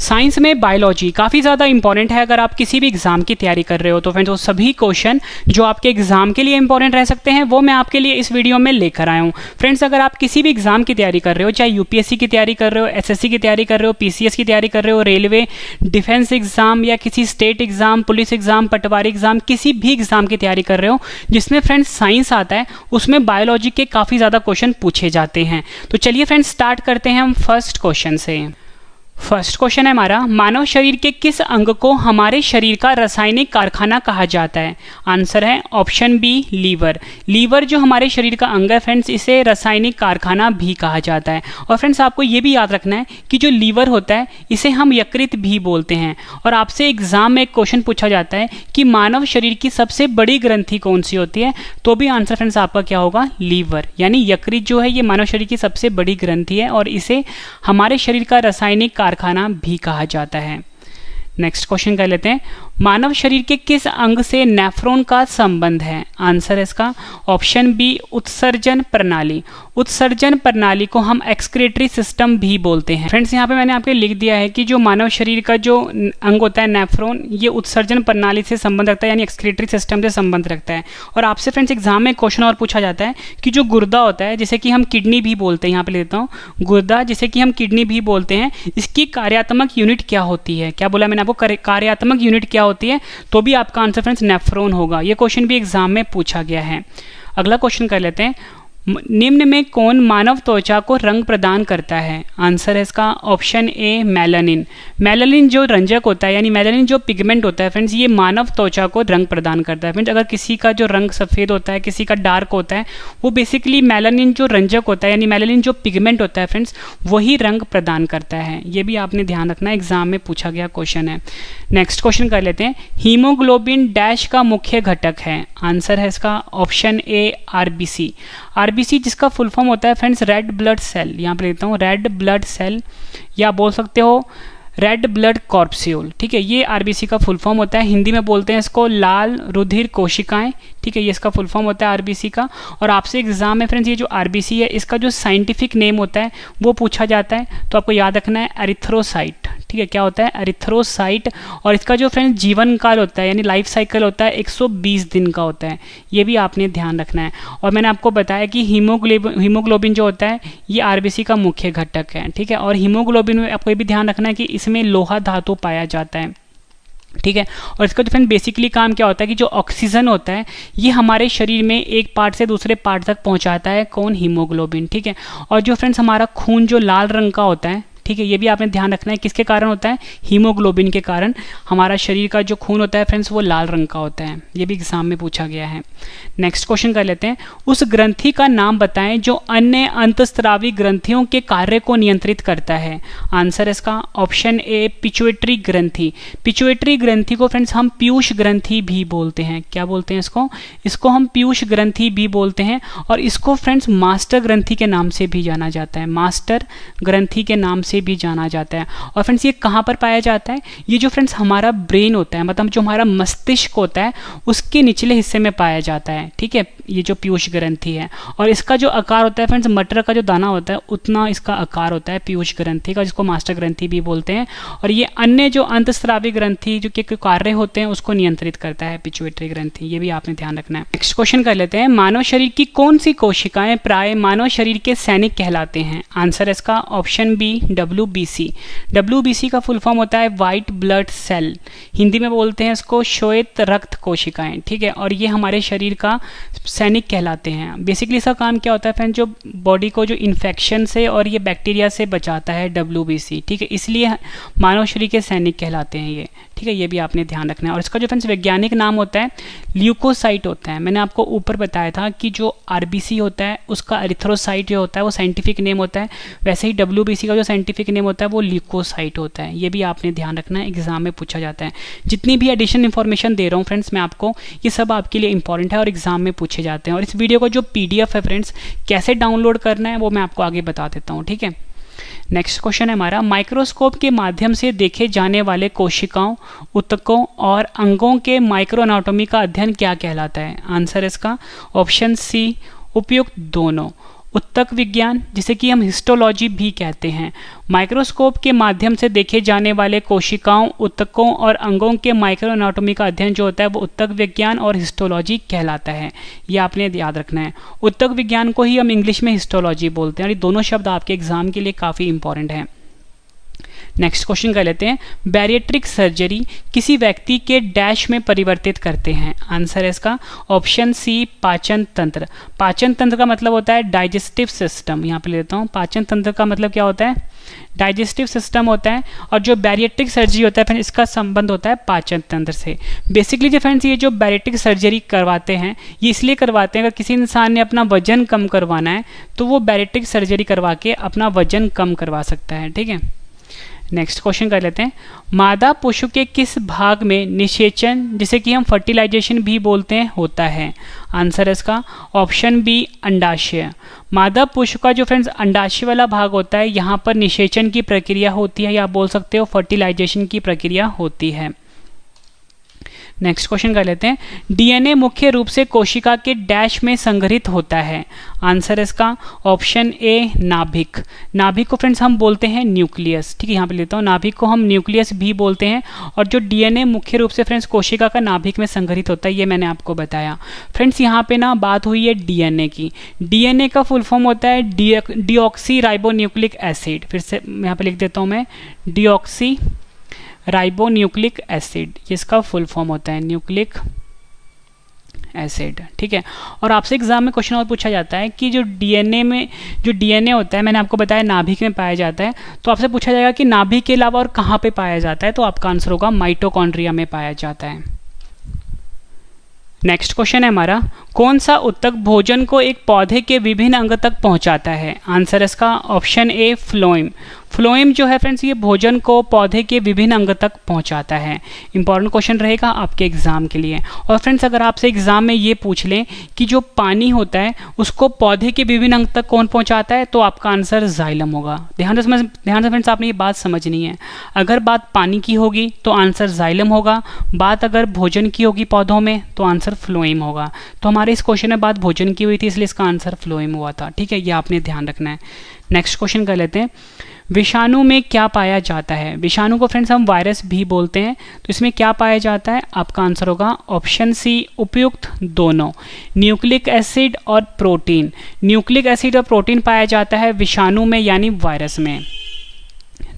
Science में biology काफ़ी ज़्यादा इंपॉर्टेंट है। अगर आप किसी भी एग्जाम की तैयारी कर रहे हो तो फ्रेंड्स वो सभी क्वेश्चन जो आपके एग्जाम के लिए इंपॉर्टेंट रह सकते हैं वो मैं आपके लिए इस वीडियो में लेकर आया हूँ। फ्रेंड्स अगर आप किसी भी एग्जाम की तैयारी कर रहे हो, चाहे यूपीएससी की तैयारी कर रहे हो, एसएससी की तैयारी कर रहे हो, पीसीएस की तैयारी कर रहे हो, रेलवे, डिफेंस एग्जाम या किसी स्टेट एग्जाम, पुलिस एग्जाम, पटवारी एग्जाम, किसी भी एग्जाम की तैयारी कर रहे हो जिसमें फ्रेंड्स साइंस आता है, उसमें बायोलॉजी के काफ़ी ज़्यादा क्वेश्चन पूछे जाते हैं। तो चलिए फ्रेंड्स स्टार्ट करते हैं हम फर्स्ट क्वेश्चन से। फर्स्ट क्वेश्चन है हमारा, मानव शरीर के किस अंग को हमारे शरीर का रासायनिक कारखाना कहा जाता है? आंसर है ऑप्शन बी लीवर। लीवर जो हमारे शरीर का अंग है फ्रेंड्स, इसे रासायनिक कारखाना भी कहा जाता है। और फ्रेंड्स आपको ये भी याद रखना है कि जो लीवर होता है इसे हम यकृत भी बोलते हैं। और आपसे एग्जाम में एक क्वेश्चन पूछा जाता है कि मानव शरीर की सबसे बड़ी ग्रंथि कौन सी होती है, तो भी आंसर फ्रेंड्स आपका क्या होगा? लीवर। यानी यकृत जो है ये मानव शरीर की सबसे बड़ी ग्रंथि है और इसे हमारे शरीर का रासायनिक कारखाना भी कहा जाता है। नेक्स्ट क्वेश्चन कर लेते हैं, मानव शरीर के किस अंग से नेफ्रॉन का संबंध है? आंसर है इसका ऑप्शन बी उत्सर्जन प्रणाली। उत्सर्जन प्रणाली को हम एक्सक्रीटरी सिस्टम भी बोलते हैं। फ्रेंड्स यहाँ पे मैंने आपको लिख दिया है कि जो मानव शरीर का जो अंग होता है नेफ्रॉन, ये उत्सर्जन प्रणाली से संबंध रखता है, यानी एक्सक्रीटरी सिस्टम से संबंध रखता है। और आपसे फ्रेंड्स एग्जाम में क्वेश्चन और पूछा जाता है कि जो गुर्दा होता है, जिसे कि हम किडनी भी बोलते हैं, यहाँ पे लेता हूँ गुर्दा जिसे कि हम किडनी भी बोलते हैं, इसकी कार्यात्मक यूनिट क्या होती है? क्या बोला मैंने आपको? कार्यात्मक यूनिट क्या होती है? तो भी आपका आंसर फ्रेंड्स नेफ्रॉन होगा। ये क्वेश्चन भी एग्जाम में पूछा गया है। अगला क्वेश्चन कर लेते हैं, निम्न में कौन मानव त्वचा को रंग प्रदान करता है? आंसर है इसका ऑप्शन ए मेलानिन। मेलानिन जो रंजक होता है, यानी मेलानिन जो पिगमेंट होता है फ्रेंड्स, ये मानव त्वचा को रंग प्रदान करता है। फ्रेंड्स अगर किसी का जो रंग सफ़ेद होता है, किसी का डार्क होता है, वो बेसिकली मेलानिन जो रंजक होता है, यानी मेलानिन जो पिगमेंट होता है फ्रेंड्स, वही रंग प्रदान करता है। ये भी आपने ध्यान रखना है, एग्जाम में पूछा गया क्वेश्चन है। नेक्स्ट क्वेश्चन कर लेते हैं, हीमोग्लोबिन डैश का मुख्य घटक है? आंसर है इसका ऑप्शन ए आरबीसी। आरबीसी जिसका फुल फॉर्म होता है फ्रेंड्स रेड ब्लड सेल, यहाँ पे लेता हूँ रेड ब्लड सेल, या बोल सकते हो रेड ब्लड कॉर्पस्यूल। ठीक है, ये आरबीसी का फुल फॉर्म होता है। हिंदी में बोलते हैं इसको लाल रुधिर कोशिकाएं। ठीक है, ये इसका फुल फॉर्म होता है आरबीसी का। और आपसे एग्जाम में फ्रेंड्स ये जो आरबीसी है इसका जो साइंटिफिक नेम होता है वो पूछा जाता है, तो आपको याद रखना है एरिथ्रोसाइट। ठीक है, क्या होता है? एरिथ्रोसाइट। और इसका जो फ्रेंड्स जीवन काल होता है, यानी लाइफ साइकिल होता है, 120 दिन का होता है। ये भी आपने ध्यान रखना है। और मैंने आपको बताया कि हीमोग्लोबिन जो होता है ये आरबीसी का मुख्य घटक है। ठीक है, और हीमोग्लोबिन में आपको ये भी ध्यान रखना है कि इसमें लोहा धातु पाया जाता है। ठीक है, और इसका जो फ्रेंड बेसिकली काम क्या होता है कि जो ऑक्सीजन होता है ये हमारे शरीर में एक पार्ट से दूसरे पार्ट तक पहुंचाता है। कौन? हीमोग्लोबिन। ठीक है, और जो फ्रेंड्स हमारा खून जो लाल रंग का होता है, ठीक है, ये भी आपने ध्यान रखना है, किसके कारण होता है? हीमोग्लोबिन के कारण हमारा शरीर का जो खून होता है फ्रेंड्स वो लाल रंग का होता है। ये भी एग्जाम में पूछा गया है। नेक्स्ट क्वेश्चन कर लेते हैं, उस ग्रंथि का नाम बताएं जो अन्य अंतस्त्रावी ग्रंथियों के कार्य को नियंत्रित करता है? आंसर है इसका ऑप्शन ए पिट्यूटरी ग्रंथि। पिट्यूटरी ग्रंथि को फ्रेंड्स हम पीयूष ग्रंथि भी बोलते हैं। क्या बोलते हैं इसको हम पीयूष ग्रंथि भी बोलते हैं। और इसको फ्रेंड्स मास्टर ग्रंथि के नाम से भी जाना जाता है। मास्टर ग्रंथि के नाम से भी जाना जाता है। और फ्रेंड्स ये कहाँ पर पाया जाता है? ये जो फ्रेंड्स हमारा ब्रेन होता है, मतलब जो हमारा मस्तिष्क होता है, उसके निचले हिस्से में पाया जाता है। ठीक है, ये जो पीयूष ग्रंथि है, और इसका जो आकार होता है फ्रेंड्स मटर का जो दाना होता है उतना इसका आकार होता है पीयूष ग्रंथि का, जिसको मास्टर ग्रंथि भी बोलते हैं। और ये अन्य जो अंतस्रावी ग्रंथि जो के कार्य होते हैं उसको नियंत्रित करता है पिट्यूटरी ग्रंथि। ये भी आपने ध्यान रखना है। नेक्स्ट क्वेश्चन कर लेते हैं, मानव शरीर की कौन सी कोशिकाएं प्राय मानव शरीर के सैनिक कहलाते हैं? आंसर है इसका ऑप्शन बी WBC। WBC का फुल फॉर्म होता है व्हाइट ब्लड सेल। हिंदी में बोलते हैं इसको श्वेत रक्त कोशिकाएं। ठीक है, और ये हमारे शरीर का सैनिक कहलाते हैं। बेसिकली इसका काम क्या होता है फ्रेंड? जो बॉडी को जो इन्फेक्शन से और ये बैक्टीरिया से बचाता है WBC। ठीक है, इसलिए मानव शरीर के सैनिक कहलाते हैं ये। ठीक है, ये भी आपने ध्यान रखना है। और इसका जो फ्रेंड्स वैज्ञानिक नाम होता है ल्यूकोसाइट होता है। मैंने आपको ऊपर बताया था कि जो आरबीसी होता है उसका एरिथ्रोसाइट जो होता है वो साइंटिफिक नेम होता है, वैसे ही WBC का जो साइंटिफिक नेम होता है वो ल्यूकोसाइट होता है। ये भी आपने ध्यान रखना है, एग्जाम में पूछा जाता है। जितनी भी एडिशनल इन्फॉर्मेशन दे रहा हूँ फ्रेंड्स मैं आपको, ये सब आपके लिए इंपॉर्टेंट है और एग्जाम में पूछे जाते हैं। और इस वीडियो का जो PDF है फ्रेंड्स कैसे डाउनलोड करना है वो मैं आपको आगे बता देता हूँ। ठीक है, नेक्स्ट क्वेश्चन है हमारा, माइक्रोस्कोप के माध्यम से देखे जाने वाले कोशिकाओं, ऊतकों और अंगों के माइक्रो एनाटॉमी का अध्ययन क्या कहलाता है? आंसर इसका ऑप्शन सी उपयुक्त दोनों। उत्तक विज्ञान, जिसे कि हम हिस्टोलॉजी भी कहते हैं। माइक्रोस्कोप के माध्यम से देखे जाने वाले कोशिकाओं, उत्तकों और अंगों के माइक्रो एनाटॉमी का अध्ययन जो होता है वो उत्तक विज्ञान और हिस्टोलॉजी कहलाता है। ये आपने याद रखना है। उत्तक विज्ञान को ही हम इंग्लिश में हिस्टोलॉजी बोलते हैं, और ये दोनों शब्द आपके एग्जाम के लिए काफ़ी इंपॉर्टेंट हैं। नेक्स्ट क्वेश्चन कर लेते हैं, बैरिएट्रिक सर्जरी किसी व्यक्ति के डैश में परिवर्तित करते हैं। आंसर है इसका ऑप्शन सी, पाचन तंत्र। पाचन तंत्र का मतलब होता है डाइजेस्टिव सिस्टम। यहाँ पे लेता हूँ, पाचन तंत्र का मतलब क्या होता है, डाइजेस्टिव सिस्टम होता है। और जो बैरिएट्रिक सर्जरी होता है फ्रेंड्स, इसका संबंध होता है पाचन तंत्र से। बेसिकली जो फ्रेंड्स ये जो बैरिएट्रिक सर्जरी करवाते हैं, ये इसलिए करवाते हैं अगर किसी इंसान ने अपना वजन कम करवाना है तो वो बैरिएट्रिक सर्जरी करवा के अपना वजन कम करवा सकता है। ठीक है, नेक्स्ट क्वेश्चन कर लेते हैं, मादा पशु के किस भाग में निषेचन, जिसे कि हम फर्टिलाइजेशन भी बोलते हैं, होता है। आंसर है इसका ऑप्शन बी, अंडाशय। मादा पशु का जो फ्रेंड्स अंडाशय वाला भाग होता है, यहाँ पर निषेचन की प्रक्रिया होती है, या आप बोल सकते हो फर्टिलाइजेशन की प्रक्रिया होती है। नेक्स्ट क्वेश्चन कर लेते हैं, डीएनए मुख्य रूप से कोशिका के डैश में संग्रहित होता है। आंसर है इसका ऑप्शन ए, नाभिक। नाभिक को फ्रेंड्स हम बोलते हैं न्यूक्लियस। ठीक है, यहाँ पे लेता हूँ, नाभिक को हम न्यूक्लियस भी बोलते हैं। और जो डीएनए मुख्य रूप से फ्रेंड्स कोशिका का नाभिक में संग्रहित होता है, ये मैंने आपको बताया। फ्रेंड्स यहाँ पे ना बात हुई है डीएनए की। डीएनए का फुल फॉर्म होता है डीऑक्सी राइबोन्यूक्लिक एसिड। फिर से यहाँ पे लिख देता हूँ मैं, डीऑक्सी राइबोन्यूक्लिक एसिड, ये इसका फुल फॉर्म होता है, न्यूक्लिक एसिड। ठीक है, और आपसे एग्जाम में क्वेश्चन और पूछा जाता है कि जो डीएनए होता है, मैंने आपको बताया नाभिक में पाया जाता है, तो आपसे पूछा जाएगा कि नाभिक के अलावा और कहाँ पे पाया जाता है, तो आपका आंसर होगा माइटोकॉन्ड्रिया में पाया जाता है। नेक्स्ट क्वेश्चन है हमारा, कौन सा उत्तक भोजन को एक पौधे के विभिन्न अंग तक पहुंचाता है। आंसर इसका ऑप्शन ए, फ्लोएम। फ्लोएम जो है फ्रेंड्स, ये भोजन को पौधे के विभिन्न अंग तक पहुंचाता है। इंपॉर्टेंट क्वेश्चन रहेगा आपके एग्जाम के लिए। और फ्रेंड्स अगर आपसे एग्जाम में ये पूछ लें कि जो पानी होता है उसको पौधे के विभिन्न अंग तक कौन पहुंचाता है, तो आपका आंसर जाइलम होगा। ध्यान से फ्रेंड्स आपने ये बात समझनी है। अगर बात पानी की होगी तो आंसर जाइलम होगा, बात अगर भोजन की होगी पौधों में तो आंसर फ्लोएम होगा। तो हमारे इस क्वेश्चन में बात भोजन की हुई थी, इसलिए इसका आंसर फ्लोएम हुआ था। ठीक है, ये आपने ध्यान रखना है। नेक्स्ट क्वेश्चन कर लेते हैं, विषाणु में क्या पाया जाता है। विषाणु को फ्रेंड्स हम वायरस भी बोलते हैं, तो इसमें क्या पाया जाता है, आपका आंसर होगा ऑप्शन सी, उपयुक्त दोनों, न्यूक्लिक एसिड और प्रोटीन। न्यूक्लिक एसिड और प्रोटीन पाया जाता है विषाणु में, यानी वायरस में।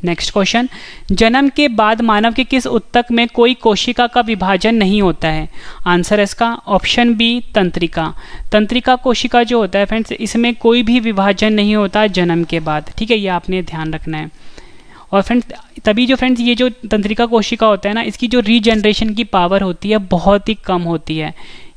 नेक्स्ट क्वेश्चन, जन्म के बाद मानव के किस उत्तक में कोई कोशिका का विभाजन नहीं होता है। आंसर है इसका ऑप्शन बी, तंत्रिका। तंत्रिका कोशिका जो होता है फ्रेंड्स, इसमें कोई भी विभाजन नहीं होता जन्म के बाद। ठीक है, ये आपने ध्यान रखना है। और फ्रेंड्स तभी जो फ्रेंड्स ये जो तंत्रिका कोशिका होता है ना, इसकी जो रीजनरेशन की पावर होती है बहुत ही कम होती है,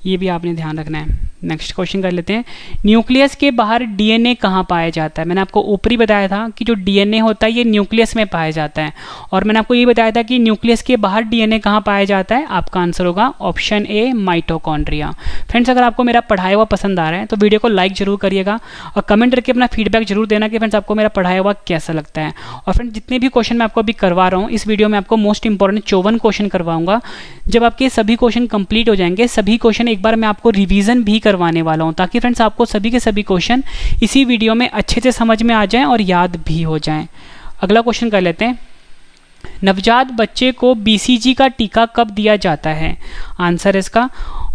ये भी आपने ध्यान रखना है। नेक्स्ट क्वेश्चन कर लेते हैं, न्यूक्लियस के बाहर डीएनए कहाँ पाया जाता है। मैंने आपको ऊपरी बताया था कि जो डीएनए होता है ये न्यूक्लियस में पाया जाता है, और मैंने आपको ये बताया था कि न्यूक्लियस के बाहर डीएनए कहाँ पाया जाता है। आपका आंसर होगा ऑप्शन ए, माइटोकॉन्ड्रिया। फ्रेंड्स अगर आपको मेरा पढ़ाया हुआ पसंद आ रहा है तो वीडियो को लाइक जरूर करिएगा, और कमेंट करके अपना फीडबैक जरूर देना कि फ्रेंड्स आपको मेरा पढ़ाया हुआ कैसा लगता है। और फ्रेंड्स जितने भी क्वेश्चन मैं आपको अभी करवा रहा हूँ, इस वीडियो में आपको मोस्ट इंपॉर्टेंट 54 क्वेश्चन करवाऊंगा। जब आपके सभी क्वेश्चन कंप्लीट हो जाएंगे, सभी क्वेश्चन एक बार मैं आपको रिवीजन भी करवाने वाला हूँ, ताकि फ्रेंड्स आपको सभी के सभी क्वेश्चन इसी वीडियो में अच्छे से समझ में आ जाएं और याद भी हो जाएं। अगला क्वेश्चन कर लेते हैं, नवजात बच्चे को बीसीजी का टीका कब दिया जाता है। आंसर इसका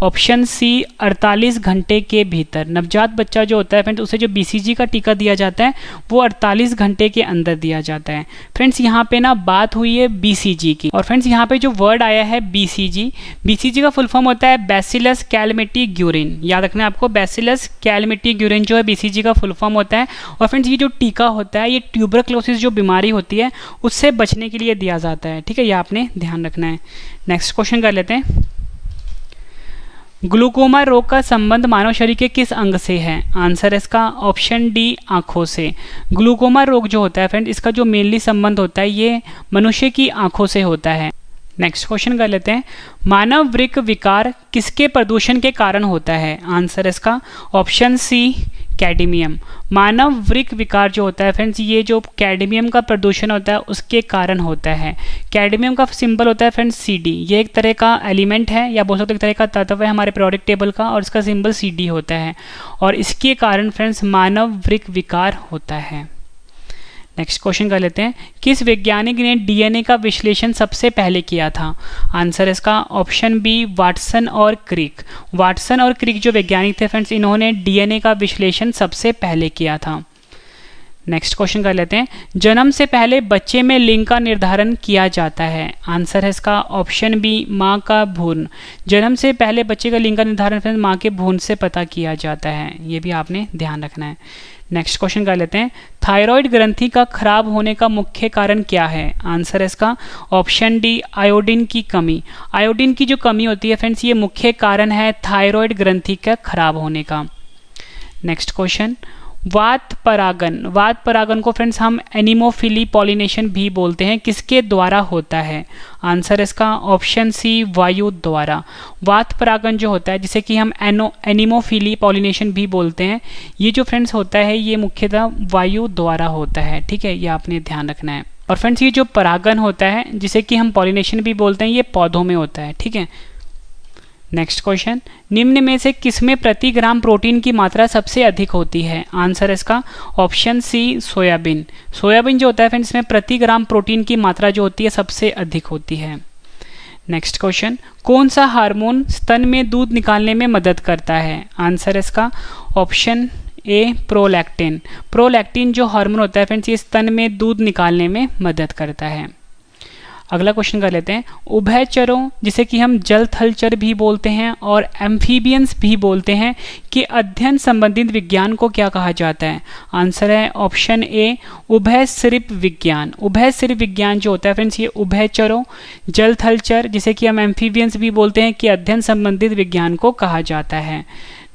ऑप्शन सी, 48 घंटे के भीतर। नवजात बच्चा जो होता है फ्रेंड्स, उसे जो बीसीजी का टीका दिया जाता है वो 48 घंटे के अंदर दिया जाता है। फ्रेंड्स यहाँ पे ना बात हुई है बीसीजी की, और फ्रेंड्स यहाँ पे जो वर्ड आया है बीसीजी, बीसीजी का फुल फॉर्म होता है बैसिलस कैलमेटी-ग्यूरिन। याद रखना है आपको, बैसिलस कैलमेटी-ग्यूरिन जो है बीसीजी का फुल फॉर्म होता है। और फ्रेंड्स ये जो टीका होता है, ये ट्यूबरक्लोसिस जो बीमारी होती है उससे बचने के लिए दिया जाता है। ठीक है, ये आपने ध्यान रखना है। नेक्स्ट क्वेश्चन कर लेते हैं, ग्लूकोमा रोग का संबंध मानव शरीर के किस अंग से है। आंसर इसका ऑप्शन डी, आंखों से। ग्लूकोमा रोग जो होता है फ्रेंड, इसका जो मेनली संबंध होता है ये मनुष्य की आंखों से होता है। नेक्स्ट क्वेश्चन कर लेते हैं, मानव वृक्क विकार किसके प्रदूषण के कारण होता है। आंसर इसका ऑप्शन सी, कैडमियम। मानव वृक्क विकार जो होता है फ्रेंड्स, ये जो कैडमियम का प्रदूषण होता है उसके कारण होता है। कैडमियम का सिंबल होता है फ्रेंड्स Cd। ये एक तरह का एलिमेंट है या बोल सकते एक तरह का तत्व है हमारे पीरियोडिक टेबल का, और इसका सिंबल Cd होता है, और इसके कारण फ्रेंड्स मानव वृक्क विकार होता है। नेक्स्ट क्वेश्चन कर लेते हैं, किस वैज्ञानिक ने डीएनए का विश्लेषण सबसे पहले किया था? आंसर इसका ऑप्शन बी वाटसन और क्रिक। वाटसन और क्रिक जो वैज्ञानिक थे फ्रेंड्स, इन्होंने डीएनए का विश्लेषण सबसे पहले किया था। नेक्स्ट क्वेश्चन कर लेते हैं, जन्म से पहले बच्चे में लिंग का निर्धारण किया जाता है? आंसर है इसका ऑप्शन बी माँ का भ्रूण। जन्म से पहले बच्चे का लिंग का निर्धारण फ्रेंड्स माँ के भ्रूण से पता किया जाता है, ये भी आपने ध्यान रखना है। नेक्स्ट क्वेश्चन कर लेते हैं, थायराइड ग्रंथि का खराब होने का मुख्य कारण क्या है? आंसर है इसका ऑप्शन डी आयोडीन की कमी। आयोडीन की जो कमी होती है फ्रेंड्स, ये मुख्य कारण है थायराइड ग्रंथि का खराब होने का। नेक्स्ट क्वेश्चन, वात परागन। वात परागन को फ्रेंड्स हम एनिमोफिली पॉलिनेशन भी बोलते हैं, किसके द्वारा होता है? आंसर इसका ऑप्शन सी वायु द्वारा। वात परागन जो होता है जिसे कि हम एनिमोफिली पॉलिनेशन भी बोलते हैं, ये जो फ्रेंड्स होता है ये मुख्यतः वायु द्वारा होता है, ठीक है, ये आपने ध्यान रखना है। और फ्रेंड्स ये जो परागन होता है जिसे कि हम पॉलिनेशन भी बोलते हैं, ये पौधों में होता है, ठीक है। नेक्स्ट क्वेश्चन, निम्न में से किसमें प्रति ग्राम प्रोटीन की मात्रा सबसे अधिक होती है? आंसर इसका ऑप्शन सी सोयाबीन। सोयाबीन जो होता है फ्रेंड्स, इसमें प्रति ग्राम प्रोटीन की मात्रा जो होती है सबसे अधिक होती है। नेक्स्ट क्वेश्चन, कौन सा हार्मोन स्तन में दूध निकालने में मदद करता है? आंसर इसका ऑप्शन ए प्रोलैक्टिन। प्रोलैक्टिन जो हार्मोन होता है फ्रेंड्स, ये स्तन में दूध निकालने में मदद करता है। अगला क्वेश्चन कर लेते हैं, उभयचरों जिसे कि हम जल थल चर भी बोलते हैं और एम्फीबियंस भी बोलते हैं कि अध्ययन संबंधित विज्ञान को क्या कहा जाता है? आंसर है ऑप्शन ए उभयसरिप विज्ञान। उभयसरिप विज्ञान जो होता है फ्रेंड्स, ये उभयचरों जल थल चर जिसे कि हम एम्फीबियंस भी बोलते हैं कि अध्ययन संबंधित विज्ञान को कहा जाता है।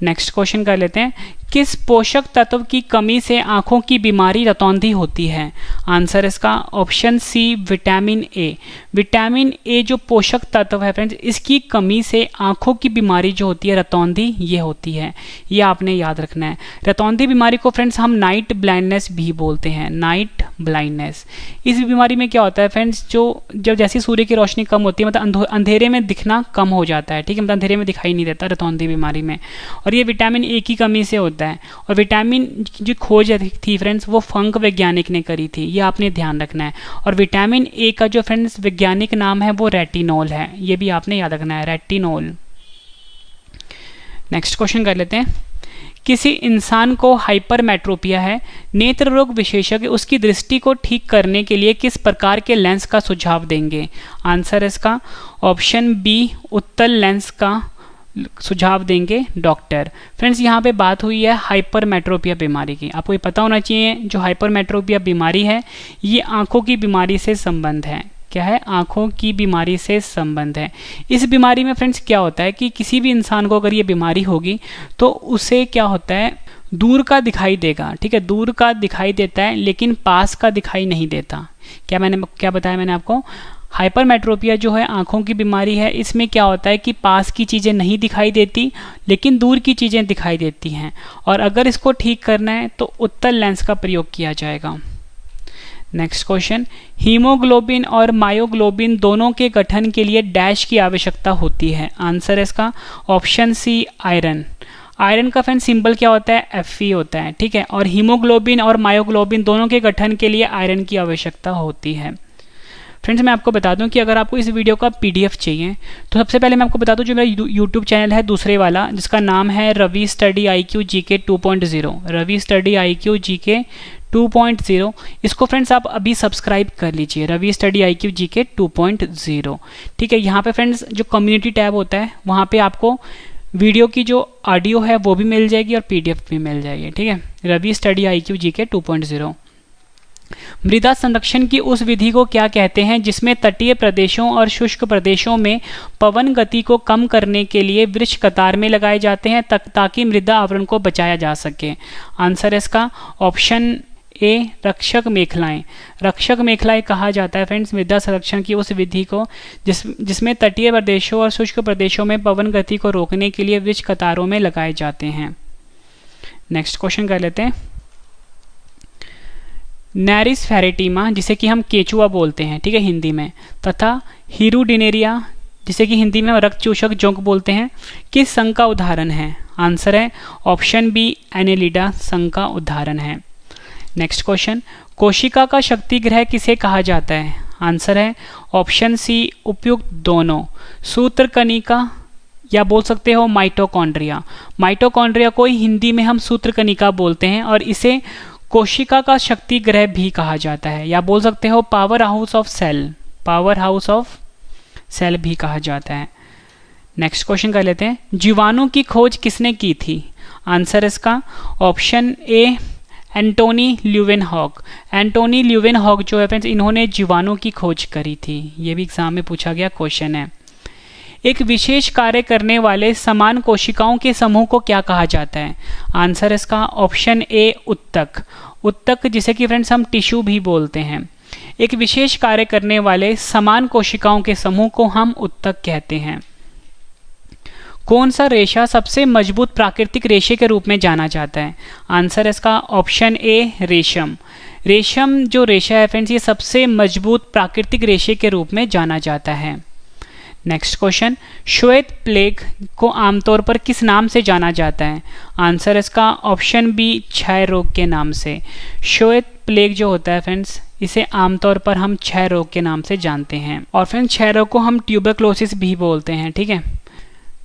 नेक्स्ट क्वेश्चन कर लेते हैं, किस पोषक तत्व की कमी से आंखों की बीमारी रतौंधी होती है? आंसर इसका option C vitamin A. Vitamin A जो पोषक तत्व है फ्रेंड्स, इसकी कमी से आंखों की बीमारी जो होती है रतौंधी, ये होती है, ये आपने याद रखना है। रतौंधी बीमारी को फ्रेंड्स हम नाइट ब्लाइंडनेस भी बोलते हैं, नाइट ब्लाइंडनेस। इस बीमारी में क्या होता है फ्रेंड्स, जब जैसी सूर्य की रोशनी कम होती है, मतलब अंधेरे में दिखना कम हो जाता है, ठीक है, मतलब अंधेरे में दिखाई नहीं देता रतौंधी बीमारी में, और ये विटामिन ए की कमी से होता है। और विटामिन जो खोज थी फ्रेंड्स, वो फंक वैज्ञानिक ने करी थी, ये आपने ध्यान रखना है। और विटामिन ए का जो फ्रेंड्स वैज्ञानिक नाम है वो रेटिनॉल है, ये भी आपने याद रखना है, रेटिनॉल। नेक्स्ट क्वेश्चन कर लेते हैं, किसी इंसान को हाइपरमेट्रोपिया है, नेत्र रोग विशेषज्ञ उसकी दृष्टि को ठीक करने के लिए किस प्रकार के लेंस का सुझाव देंगे? आंसर इसका ऑप्शन बी उत्तल लेंस का सुझाव देंगे डॉक्टर। फ्रेंड्स यहाँ पे बात हुई है हाइपरमेट्रोपिया बीमारी की। आपको ये पता होना चाहिए जो हाइपरमेट्रोपिया बीमारी है ये आंखों की बीमारी से संबंध है। क्या है? आंखों की बीमारी से संबंध है। इस बीमारी में फ्रेंड्स क्या होता है कि किसी भी इंसान को अगर ये बीमारी होगी तो उसे क्या होता है, दूर का दिखाई देगा, ठीक है, दूर का दिखाई देता है लेकिन पास का दिखाई नहीं देता। क्या बताया मैंने आपको? हाइपरमेट्रोपिया जो है आंखों की बीमारी है, इसमें क्या होता है कि पास की चीज़ें नहीं दिखाई देती लेकिन दूर की चीज़ें दिखाई देती हैं, और अगर इसको ठीक करना है तो उत्तल लेंस का प्रयोग किया जाएगा। नेक्स्ट क्वेश्चन, हीमोग्लोबिन और मायोग्लोबिन दोनों के गठन के लिए डैश की आवश्यकता होती है? आंसर इसका ऑप्शन सी आयरन। आयरन का फ्रेंड सिंबल क्या होता है? Fe होता है, ठीक है, और हीमोग्लोबिन और मायोग्लोबिन दोनों के गठन के लिए आयरन की आवश्यकता होती है। फ्रेंड्स मैं आपको बता दूं कि अगर आपको इस वीडियो का PDF चाहिए तो सबसे पहले मैं आपको बता दूं जो मेरा YouTube चैनल है दूसरे वाला जिसका नाम है Ravi study IQ GK 2.0, Ravi study IQ GK 2.0, इसको फ्रेंड्स आप अभी सब्सक्राइब कर लीजिए, रवि स्टडी IQ GK 2.0, ठीक है। यहाँ पे फ्रेंड्स जो कम्युनिटी टैब होता है वहाँ पे आपको वीडियो की जो ऑडियो है वो भी मिल जाएगी और PDF भी मिल जाएगी, ठीक है, रवि स्टडी IQ GK 2.0। मृदा संरक्षण की उस विधि को क्या कहते हैं जिसमें तटीय प्रदेशों और शुष्क प्रदेशों में पवन गति को कम करने के लिए वृक्ष कतार में लगाए जाते हैं ताकि मृदा आवरण को बचाया जा सके? आंसर इसका ऑप्शन ए रक्षक मेखलाएं। रक्षक मेखलाएं कहा जाता है फ्रेंड्स मृदा संरक्षण की उस विधि को जिसमें तटीय प्रदेशों और शुष्क प्रदेशों में पवन गति को रोकने के लिए वृक्ष कतारों में लगाए जाते हैं। नेक्स्ट क्वेश्चन कर लेते हैं। नैरिस फेरेटिमा जिसे कि हम केचुआ बोलते हैं, ठीक है, हिंदी में, तथा हीरुडिनेरिया जिसे कि हिंदी में रक्त चूषक जोंक बोलते हैं, किस संघ का उदाहरण है? आंसर है ऑप्शन बी एनेलिडा संघ का उदाहरण है। नेक्स्ट क्वेश्चन, कोशिका का शक्ति ग्रह किसे कहा जाता है? आंसर है ऑप्शन सी उपयुक्त दोनों, सूत्रकनिका या बोल सकते हो माइटोकॉन्ड्रिया। माइटोकॉन्ड्रिया को हिंदी में हम सूत्रकनिका बोलते हैं और इसे कोशिका का शक्ति ग्रह भी कहा जाता है, या बोल सकते हो power house of cell, power house of cell भी कहा जाता है। नेक्स्ट क्वेश्चन कर लेते हैं, जीवाणु की खोज किसने की थी? आंसर इसका option A Antonie Leeuwenhoek. Antonie Leeuwenhoek जो है फ्रेंड्स, इन्होंने जीवाणु की खोज करी थी। ये भी एग्जाम में पूछा गया क्वेश्चन है। एक विशेष कार्य करने वाले समान कोशिकाओं के समूह को क्या कहा जाता है? आंसर इसका ऑप्शन ए उत्तक। उत्तक जिसे कि फ्रेंड्स हम टिश्यू भी बोलते हैं। एक विशेष कार्य करने वाले समान कोशिकाओं के समूह को हम उत्तक कहते हैं। कौन सा रेशा सबसे मजबूत प्राकृतिक रेशे के रूप में जाना जाता है? आंसर इसका ऑप्शन ए रेशम। रेशम जो रेशा है फ्रेंड्स, ये सबसे मजबूत प्राकृतिक रेशे के रूप में जाना जाता है। नेक्स्ट क्वेश्चन, श्वेत प्लेग को आमतौर पर किस नाम से जाना जाता है? आंसर इसका ऑप्शन बी क्षय रोग के नाम से। श्वेत प्लेग जो होता है फ्रेंड्स, इसे आमतौर पर हम क्षय रोग के नाम से जानते हैं, और फ्रेंड्स क्षय रोग को हम ट्यूबरक्लोसिस भी बोलते हैं, ठीक है।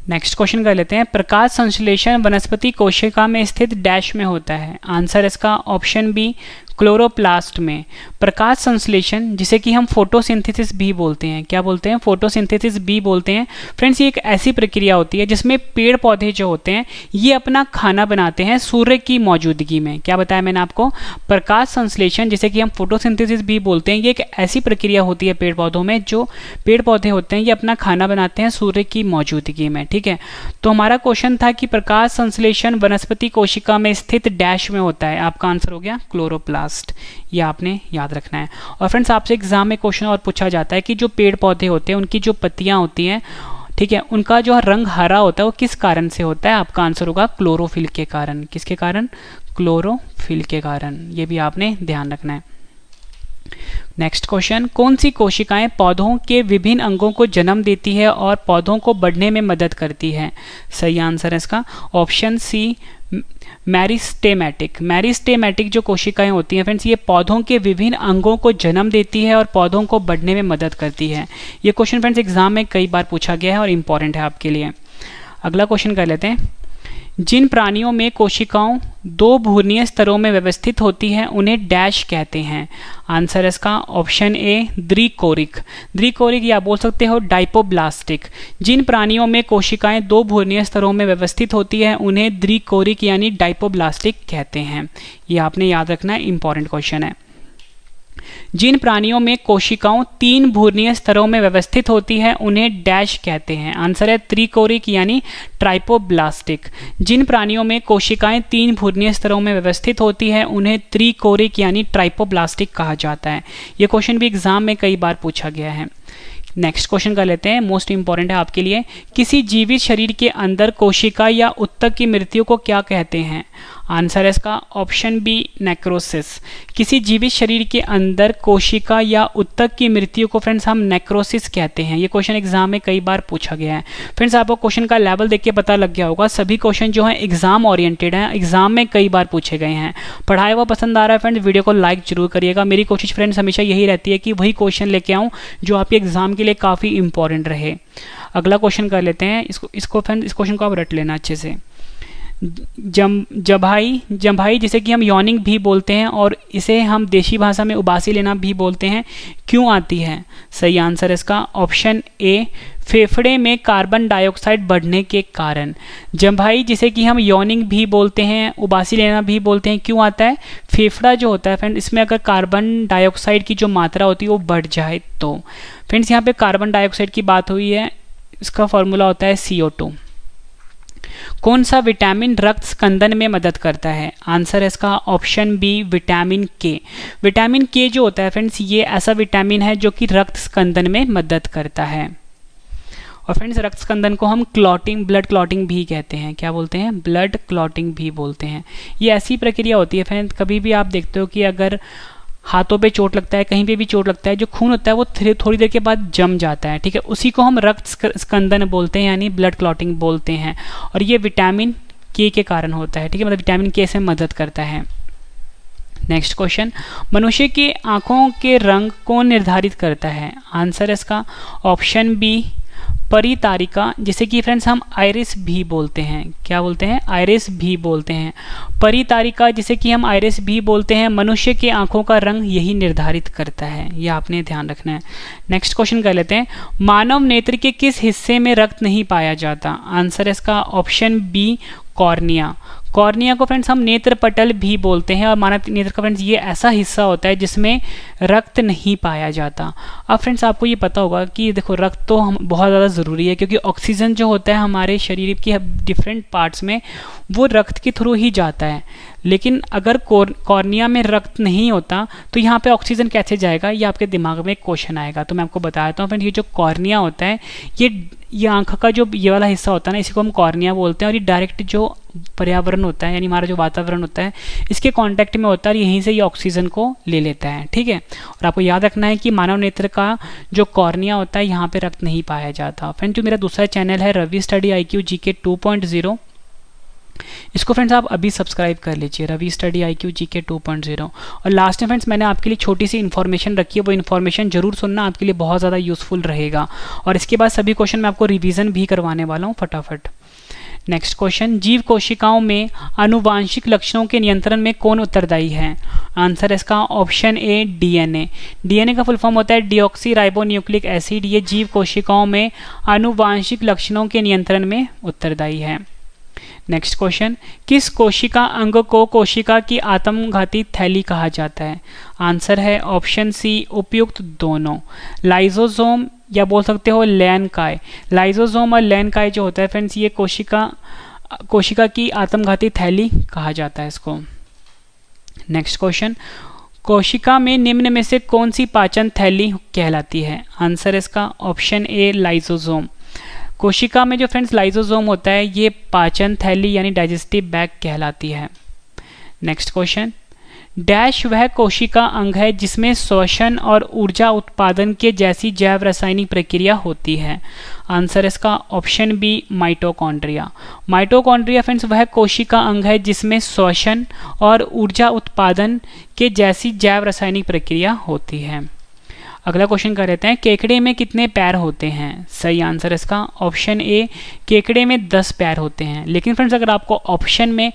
नेक्स्ट क्वेश्चन कर लेते हैं, प्रकाश संश्लेषण वनस्पति कोशिका में स्थित डैश में होता है? आंसर इसका ऑप्शन बी क्लोरोप्लास्ट में। प्रकाश संश्लेषण जिसे कि हम फोटोसिंथेसिस भी बोलते हैं, क्या बोलते हैं? फोटोसिंथेसिस भी बोलते हैं। फ्रेंड्स ये एक ऐसी प्रक्रिया होती है जिसमें पेड़ पौधे जो होते हैं ये अपना खाना बनाते हैं सूर्य की मौजूदगी में। क्या बताया मैंने आपको? प्रकाश संश्लेषण जिसे कि हम फोटोसिंथेसिस भी बोलते हैं, ये एक ऐसी प्रक्रिया होती है पेड़ पौधों में, जो पेड़ पौधे होते हैं ये अपना खाना बनाते हैं सूर्य की मौजूदगी में, ठीक है। तो हमारा क्वेश्चन था कि प्रकाश संश्लेषण वनस्पति कोशिका में स्थित डैश में होता है। आपका आंसर हो गया क्लोरोप्लास्ट। ये आपने याद रखना है। और फ्रेंड्स आपसे एग्जाम में क्वेश्चन और पूछा जाता है कि जो पेड़ पौधे होते हैं उनकी जो पत्तियां होती हैं, ठीक है, उनका जो रंग हरा होता है वो किस कारण से होता है? आपका आंसर होगा क्लोरोफिल के कारण। किसके कारण? क्लोरोफिल के कारण। ये भी आपने ध्यान रखना है। नेक्स्ट क्वेश्चन, कौन सी कोशिकाएं पौधों के विभिन्न अंगों को जन्म देती है और पौधों को बढ़ने में मदद करती है? सही आंसर है इसका ऑप्शन सी मैरिस्टेमेटिक। मैरिस्टेमेटिक जो कोशिकाएं होती हैं फ्रेंड्स, ये पौधों के विभिन्न अंगों को जन्म देती है और पौधों को बढ़ने में मदद करती है। ये क्वेश्चन फ्रेंड्स एग्जाम में कई बार पूछा गया है और इंपॉर्टेंट है आपके लिए। अगला क्वेश्चन कर लेते हैं, जिन प्राणियों में कोशिकाओं दो भूर्णीय स्तरों में व्यवस्थित होती है उन्हें डैश कहते हैं? आंसर इसका ऑप्शन ए द्विकोरिक। द्विकोरिक या बोल सकते हो डाइपोब्लास्टिक। जिन प्राणियों में कोशिकाएं दो भूर्णीय स्तरों में व्यवस्थित होती है उन्हें द्विकोरिक यानी डाइपोब्लास्टिक कहते हैं। ये आपने याद रखना है, इंपॉर्टेंट क्वेश्चन है। जिन प्राणियों में कोशिकाओं तीन भूर्णीय स्तरों में व्यवस्थित होती है उन्हें डैश कहते हैं? आंसर है त्रिकोरिक यानी ट्राइपोब्लास्टिक। जिन प्राणियों में कोशिकाएं तीन भूर्णीय स्तरों में व्यवस्थित होती है उन्हें त्रिकोरिक यानी ट्राइपोब्लास्टिक कहा जाता है। यह क्वेश्चन भी एग्जाम में कई बार पूछा गया है। नेक्स्ट क्वेश्चन कर लेते हैं, मोस्ट इंपॉर्टेंट है आपके लिए। किसी जीवित शरीर के अंदर कोशिका या उत्तक की मृत्यु को क्या कहते हैं? आंसर है इसका ऑप्शन बी नेक्रोसिस। किसी जीवित शरीर के अंदर कोशिका या उत्तक की मृत्यु को फ्रेंड्स हम नेक्रोसिस कहते हैं। ये क्वेश्चन एग्जाम में कई बार पूछा गया है। फ्रेंड्स आपको क्वेश्चन का लेवल देख के पता लग गया होगा, सभी क्वेश्चन जो हैं एग्जाम ओरिएंटेड हैं, एग्जाम में कई बार पूछे गए हैं। पढ़ाया हुआ पसंद आ रहा है फ्रेंड्स, वीडियो को लाइक जरूर करिएगा। मेरी कोशिश फ्रेंड्स हमेशा यही रहती है कि वही क्वेश्चन लेके आऊँ जो आपके एग्जाम के लिए काफ़ी इंपॉर्टेंट रहे। अगला क्वेश्चन कर लेते हैं, इसको फ्रेंड्स इस क्वेश्चन को आप रट लेना अच्छे से। जम्भाई जिसे कि हम यॉनिंग भी बोलते हैं और इसे हम देशी भाषा में उबासी लेना भी बोलते हैं, क्यों आती है? सही आंसर इसका ऑप्शन ए फेफड़े में कार्बन डाइऑक्साइड बढ़ने के कारण। जम्भाई जिसे कि हम यॉनिंग भी बोलते हैं, उबासी लेना भी बोलते हैं, क्यों आता है? फेफड़ा जो होता है फ्रेंड, इसमें अगर कार्बन डाइऑक्साइड की जो मात्रा होती है वो बढ़ जाए तो। फ्रेंड्स यहाँ पे कार्बन डाइऑक्साइड की बात हुई है, इसका फॉर्मूला होता है CO2। कौन सा विटामिन रक्त स्कंदन में मदद करता है? आंसर है इसका ऑप्शन बी विटामिन के। विटामिन के जो होता है फ्रेंड्स, ये ऐसा विटामिन है जो कि रक्त स्कंदन में मदद करता है। और फ्रेंड्स रक्त स्कंदन को हम क्लॉटिंग, ब्लड क्लॉटिंग भी कहते हैं। क्या बोलते हैं? ब्लड क्लॉटिंग भी बोलते हैं। ये ऐसी प्रक्रिया होती है फ्रेंड्स, कभी भी आप देखते हो कि अगर हाथों पे चोट लगता है, कहीं पे भी चोट लगता है, जो खून होता है वो थोड़ी देर के बाद जम जाता है, ठीक है, उसी को हम रक्त स्कंदन बोलते हैं, यानी ब्लड क्लॉटिंग बोलते हैं। और ये विटामिन के कारण होता है, ठीक है, मतलब विटामिन के से मदद करता है। नेक्स्ट क्वेश्चन, मनुष्य की आंखों के रंग कौन निर्धारित करता है? आंसर है इसका ऑप्शन बी, परितारिका, जिसे कि फ्रेंड्स हम आइरिस भी बोलते हैं। क्या बोलते हैं? आइरिस भी बोलते हैं। परितारिका, जिसे कि हम आइरिस भी बोलते हैं, मनुष्य के आंखों का रंग यही निर्धारित करता है, यह आपने ध्यान रखना है। नेक्स्ट क्वेश्चन कर लेते हैं, मानव नेत्र के किस हिस्से में रक्त नहीं पाया जाता? आंसर है इसका ऑप्शन बी, कॉर्निया। कॉर्निया को फ्रेंड्स हम नेत्र पटल भी बोलते हैं, और मानव नेत्र का फ्रेंड्स ये ऐसा हिस्सा होता है जिसमें रक्त नहीं पाया जाता। अब फ्रेंड्स आपको ये पता होगा कि देखो रक्त तो हम बहुत ज़्यादा ज़रूरी है, क्योंकि ऑक्सीजन जो होता है हमारे शरीर के डिफरेंट पार्ट्स में वो रक्त के थ्रू ही जाता है। लेकिन अगर कॉर्निया में रक्त नहीं होता तो यहाँ पे ऑक्सीजन कैसे जाएगा, ये आपके दिमाग में एक क्वेश्चन आएगा। तो मैं आपको बता देता हूँ फ्रेंड्स, ये जो कॉर्निया होता है, ये आंख का जो ये वाला हिस्सा होता है ना, इसी को हम कॉर्निया बोलते हैं। और ये डायरेक्ट जो पर्यावरण होता है, यानी हमारा जो वातावरण होता है, इसके कांटेक्ट में होता है, और यहीं से ये ऑक्सीजन को ले लेता है, ठीक है। और आपको याद रखना है कि मानव नेत्र का जो कॉर्निया होता है, यहाँ पे रक्त नहीं पाया जाता। फ्रेंड्स जो मेरा दूसरा चैनल है रवि स्टडी IQ GK 2.0, इसको फ्रेंड्स आप अभी सब्सक्राइब कर लीजिए, रवि स्टडी IQ GK 2.0। और लास्ट में फ्रेंड्स मैंने आपके लिए छोटी सी इन्फॉर्मेशन रखी है, वो इन्फॉर्मेशन जरूर सुनना, आपके लिए बहुत ज़्यादा यूजफुल रहेगा। और इसके बाद सभी क्वेश्चन मैं आपको रिवीजन भी करवाने वाला हूँ फटाफट। नेक्स्ट क्वेश्चन, जीव कोशिकाओं में आनुवांशिक लक्षणों के नियंत्रण में कौन उत्तरदायी है? आंसर है इसका ऑप्शन ए, DNA। DNA का फुल फॉर्म होता है डीऑक्सी राइबोन्यूक्लिक एसिड। ये जीव कोशिकाओं में आनुवांशिक लक्षणों के नियंत्रण में उत्तरदायी है। नेक्स्ट क्वेश्चन, किस कोशिका अंग को कोशिका की आत्मघाती थैली कहा जाता है? आंसर है ऑप्शन सी, उपयुक्त दोनों, लाइजोसोम या बोल सकते हो लैनकाय। लाइजोसोम और लैनकाय जो होता है फ्रेंड्स, ये कोशिका की आत्मघाती थैली कहा जाता है इसको। नेक्स्ट क्वेश्चन, कोशिका में निम्न में से कौन सी पाचन थैली कहलाती है? आंसर इसका ऑप्शन ए, लाइजोसोम। कोशिका में जो फ्रेंड्स लाइजोसोम होता है, ये पाचन थैली यानी डाइजेस्टिव बैग कहलाती है। नेक्स्ट क्वेश्चन, डैश वह कोशिका अंग है जिसमें श्वसन और ऊर्जा उत्पादन के जैसी जैव रासायनिक प्रक्रिया होती है? आंसर इसका option B, mitochondria. Mitochondria friends वह कोशिका अंग है जिसमें श्वसन और ऊर्जा उत्पादन के जैसी जैव रासायनिक प्रक्रिया होती है। अगला क्वेश्चन कर लेते हैं, केकड़े में कितने पैर होते हैं? सही आंसर इसका ऑप्शन ए, केकड़े में 10 पैर होते हैं। लेकिन फ्रेंड्स अगर आपको ऑप्शन में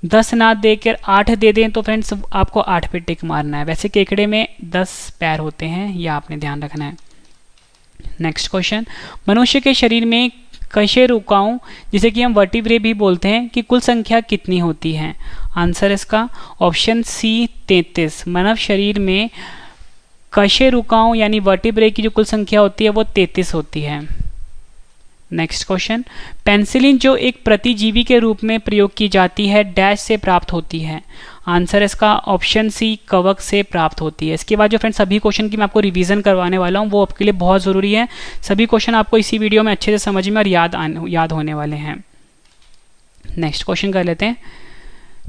10 ना देकर 8 दे दें तो फ्रेंड्स आपको 8 पे टिक मारना है। वैसे केकड़े में 10 पैर होते हैं, यह आपने ध्यान रखना है। नेक्स्ट क्वेश्चन, मनुष्य के शरीर में कशेरुकाओं, जिसे कि हम वर्टिब्रे भी बोलते हैं, की कुल संख्या कितनी होती है? आंसर इसका ऑप्शन सी, 33। मानव शरीर में कशेरुकाओं यानी वर्टिब्रे की जो कुल संख्या होती है वो 33 होती है। नेक्स्ट क्वेश्चन, पेनिसिलिन जो एक प्रतिजीवी के रूप में प्रयोग की जाती है, डैश से प्राप्त होती है? आंसर इसका ऑप्शन सी, कवक से प्राप्त होती है। इसके बाद जो फ्रेंड्स सभी क्वेश्चन की मैं आपको रिवीजन करवाने वाला हूँ, वो आपके लिए बहुत ज़रूरी है। सभी क्वेश्चन आपको इसी वीडियो में अच्छे से समझ में और याद होने वाले हैं। नेक्स्ट क्वेश्चन कर लेते हैं।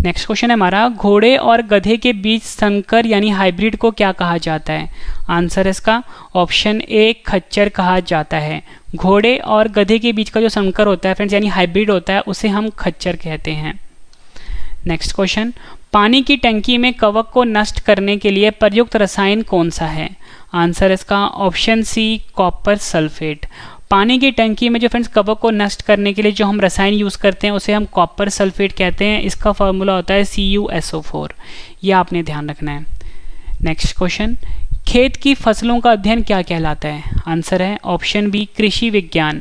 नेक्स्ट क्वेश्चन है हमारा, घोड़े और गधे के बीच संकर यानी हाइब्रिड को क्या कहा जाता है? आंसर इसका ऑप्शन ए, खच्चर कहा जाता है। घोड़े और गधे के बीच का जो संकर होता है फ्रेंड्स यानी हाइब्रिड होता है, उसे हम खच्चर कहते हैं। नेक्स्ट क्वेश्चन, पानी की टंकी में कवक को नष्ट करने के लिए प्रयुक्त रसायन कौन सा है? आंसर इसका ऑप्शन सी, कॉपर सल्फेट। पानी की टंकी में जो फ्रेंड्स कवक को नष्ट करने के लिए जो हम रसायन यूज़ करते हैं उसे हम कॉपर सल्फेट कहते हैं। इसका फॉर्मूला होता है CuSO4। यह आपने ध्यान रखना है। नेक्स्ट क्वेश्चन, खेत की फसलों का अध्ययन क्या कहलाता है? आंसर है ऑप्शन बी, कृषि विज्ञान।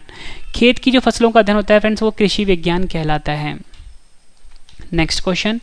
खेत की जो फसलों का अध्ययन होता है फ्रेंड्स वो कृषि विज्ञान कहलाता है। नेक्स्ट क्वेश्चन,